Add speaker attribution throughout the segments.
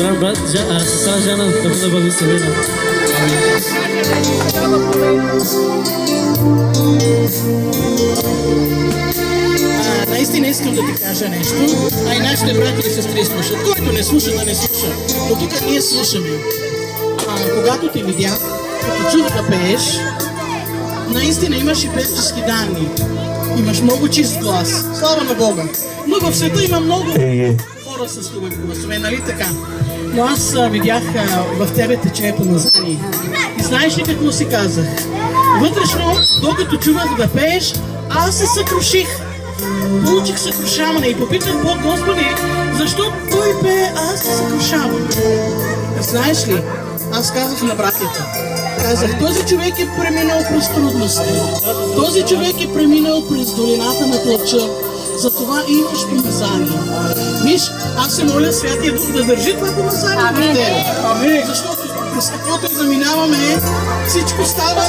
Speaker 1: поздравям брат, сестра Жана, да бъде благословена.
Speaker 2: Наистина искам да ти кажа нещо, а и нашите брати и сестри слушат. Който не слуша, да не слуша. Но тук ние слушаме. Когато те видях, като чух да пееш, наистина имаш и певчески данни. Имаш много чист глас. Слава на Бога. Но в света има много хора с хубави гласове, нали така? Но аз видях в тебе тече помазание. И знаеш ли какво си казах? Вътрешно, докато чувах да пееш, аз се съкруших. Получих съкрушаване и попитах Бог, Господи, защо Той пее, аз се съкрушавам? Знаеш ли, аз казах на братята, казах, този човек е преминал през трудности, този човек е преминал през долината на плача, затова имаш помазание. Виж, аз се моля Святия Дух да държи това помазание в тебе. Защото през каквото и заминаваме, всичко става.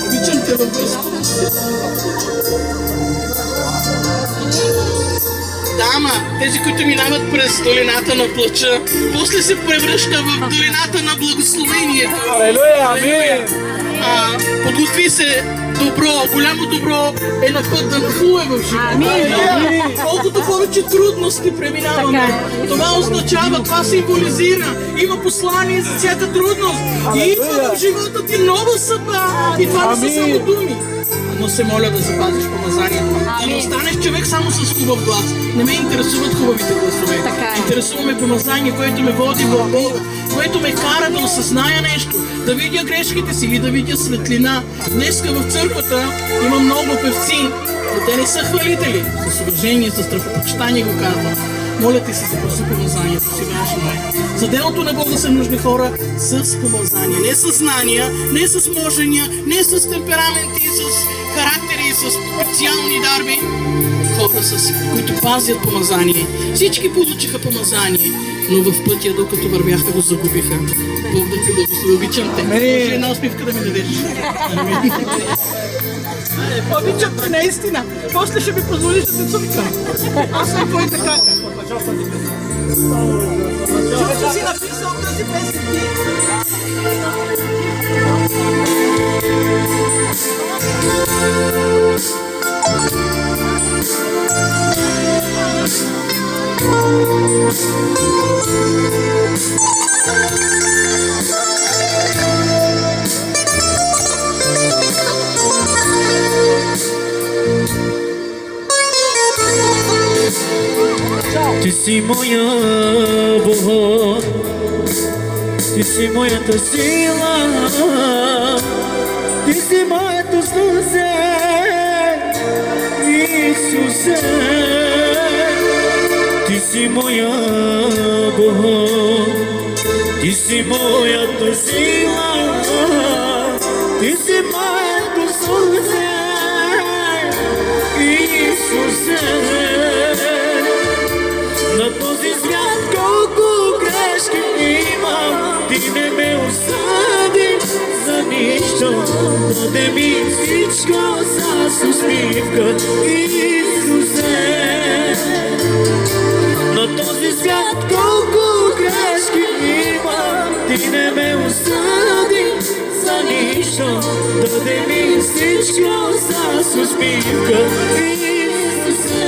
Speaker 2: Обичам те във Господа. Да, ама тези, които минават през долината на плача, после се превръща в долината на благословението.
Speaker 3: Алелуя, амин!
Speaker 2: Подготви се, добро, голямо добро е на път да нахлуе в живота. Колкото повече трудности преминаваме, това означава, това символизира. Има послание за всяка трудност. И идва в живота ти нова съдба. И това не са само думи. Но се моля да запазиш помазанието. Да не останеш човек само с хубав глас. Не ме интересуват хубавите гласове. Интересуваме помазание, което ме води в Бога, което ме кара да осъзная нещо, да видя грешките си и да видя светлина. Днеска в църквата има много певци, но те не са хвалители. С уважение, с страхопочитание го казват. Моля ти се, запаси помазанието си, Боже. За делото на Бога са нужни хора с помазание. Не с знания, не с можения, не с темпераменти, с характери, с специални дарби. Хора, които пазят помазание. Всички получиха помазание, но в пътя, докато вървяха, го загубиха. Бог да ти благослови. Обичам те. Може една успивка да ми дадеш. Обичам те, наистина. После ще ми позволиш да те цупкам. Аз съм твоята кака. Чувствам си написал тази песен ти.
Speaker 1: Ти си моя Бог, ти си моята сила, ти си моето слънце, Исусе. Ти си моя Бог, ти си моята сила, ти си моето слънце, Исусе. На този свят колко грешки имам, ти не ме осъди за нищо, даде ми всичко с усмивка, Исусе. На този свят колко грешки имам, ти не ме осъди за нищо, даде ми всичко с усмивка, Исусе.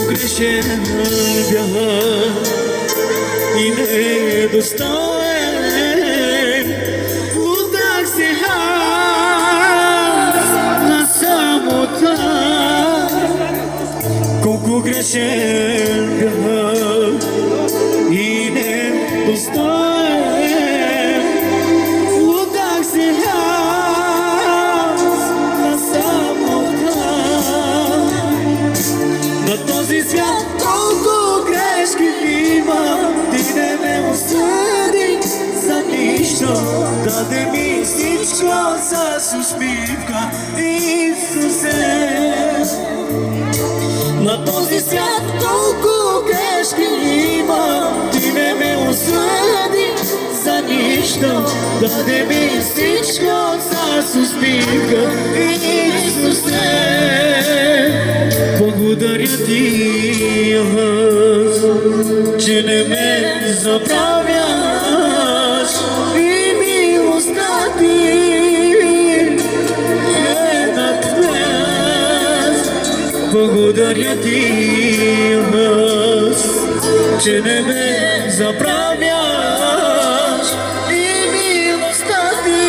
Speaker 1: Грешен бях и недостоен, лутах се аз на самота. Колко грешен бях и недостоен, лутах всичко с усмивка, Исусе. На този свят колко грешки има, ти не ме осъди за нищо, даде ми всичко с усмивка, Исусе. Благодаря ти, че не ме забравяш и милостта ти е над мен. Благодаря ти, че не ме забравяш и милостта ти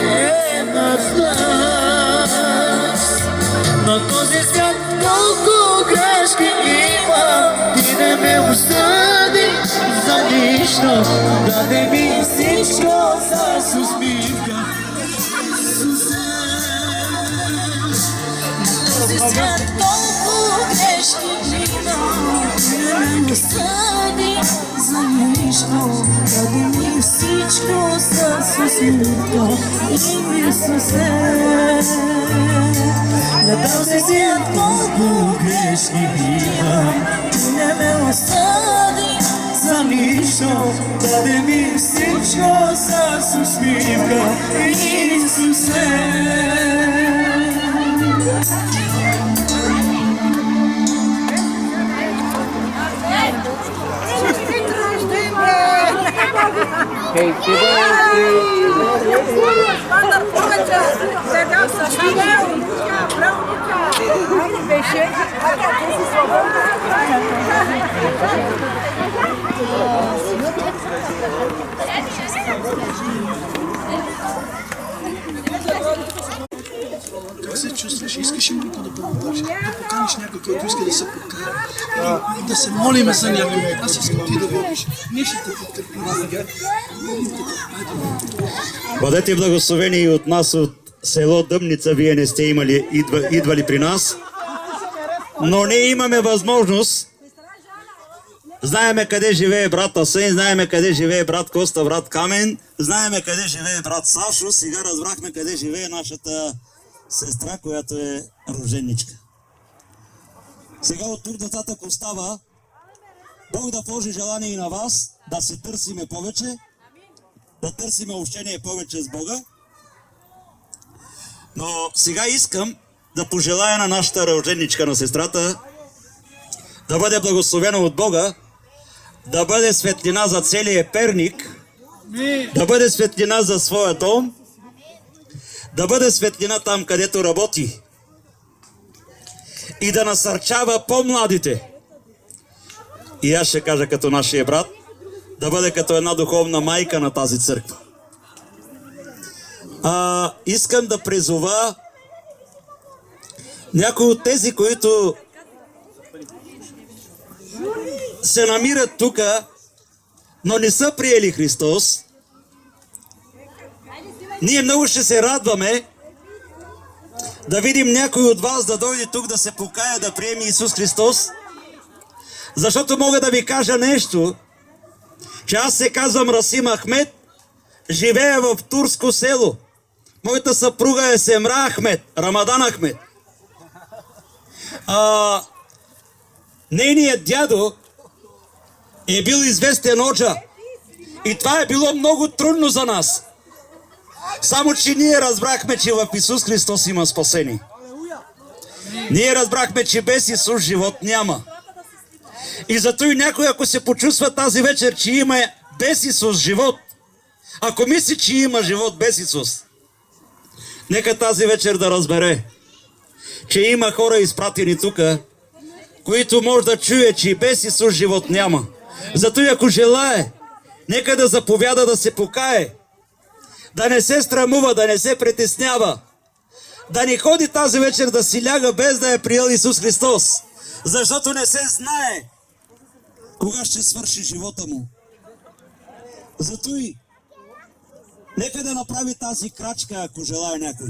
Speaker 1: е над нас. На този свят колко грешки има, ти не ме осъди за нищо, даде ми всичко с усмивка, Исусе.
Speaker 3: Този свят колко грешки има, ти не ме осъди за нищо, даде ми всичко с усмивка, Исусе. На този свят колко
Speaker 1: Грешни има,
Speaker 3: ти не ме осъди
Speaker 1: за нищо, даде ми всичко с усмивка, Исусе.
Speaker 2: Как се чувстваш? Искаш ли някой да благодариш? Да поканиш някой, който иска да се покая? И да се молиме за някой. Аз искам ти да водиш. Ние ще те подкрепим.
Speaker 4: Бъдете благословени и от нас, от село Дъбница. Вие не сте идвали при нас, но ние имаме възможност. Знаеме къде живее брат Асен, знаеме къде живее брат Коста, брат Камен, знаеме къде живее брат Сашо. Сега разбрахме къде живее нашата сестра, която е роженичка. Сега от тук нататък остава Бог да положи желание и на вас да се търсиме повече, да търсиме общение повече с Бога. Но сега искам да пожелая на нашата роженичка, на сестрата, да бъде благословена от Бога, да бъде светлина за целия Перник, да бъде светлина за своя дом, да бъде светлина там, където работи и да насърчава по-младите. И аз ще кажа като нашия брат, да бъде като една духовна майка на тази църква. Искам да призова някои от тези, които се намират тук, но не са приели Христос. Ние много ще се радваме да видим някой от вас да дойде тук да се покая, да приеме Исус Христос. Защото мога да ви кажа нещо, че аз се казвам Расим Ахмед, живея в турско село. Моята съпруга е Семра Ахмед, Рамадан Ахмед. Нейният дядо е бил известен оджа. И това е било много трудно за нас. Само че ние разбрахме, че в Исус Христос има спасение. Ние разбрахме, че без Исус живот няма. И зато и някой, ако се почувства тази вечер, че има без Исус живот, ако мисли, че има живот без Исус, нека тази вечер да разбере, че има хора изпратени тук, които може да чуе, че и без Исус живот няма. Зато и ако желае, нека да заповяда да се покае, да не се срамува, да не се притеснява, да не ходи тази вечер да си ляга без да е приел Исус Христос, защото не се знае кога ще свърши живота му. Зато и нека да направи тази крачка, ако желая някой.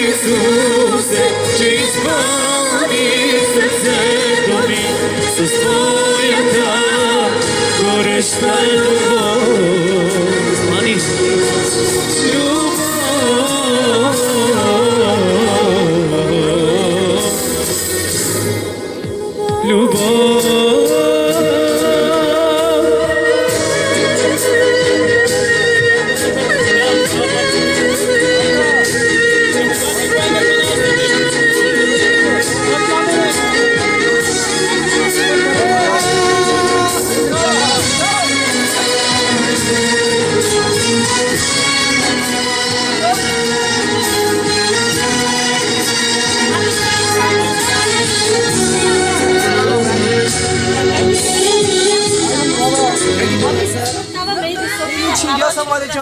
Speaker 1: Исусе, че изпълни сърцето ми с Твоята гореща любов. Ани, любов, любов.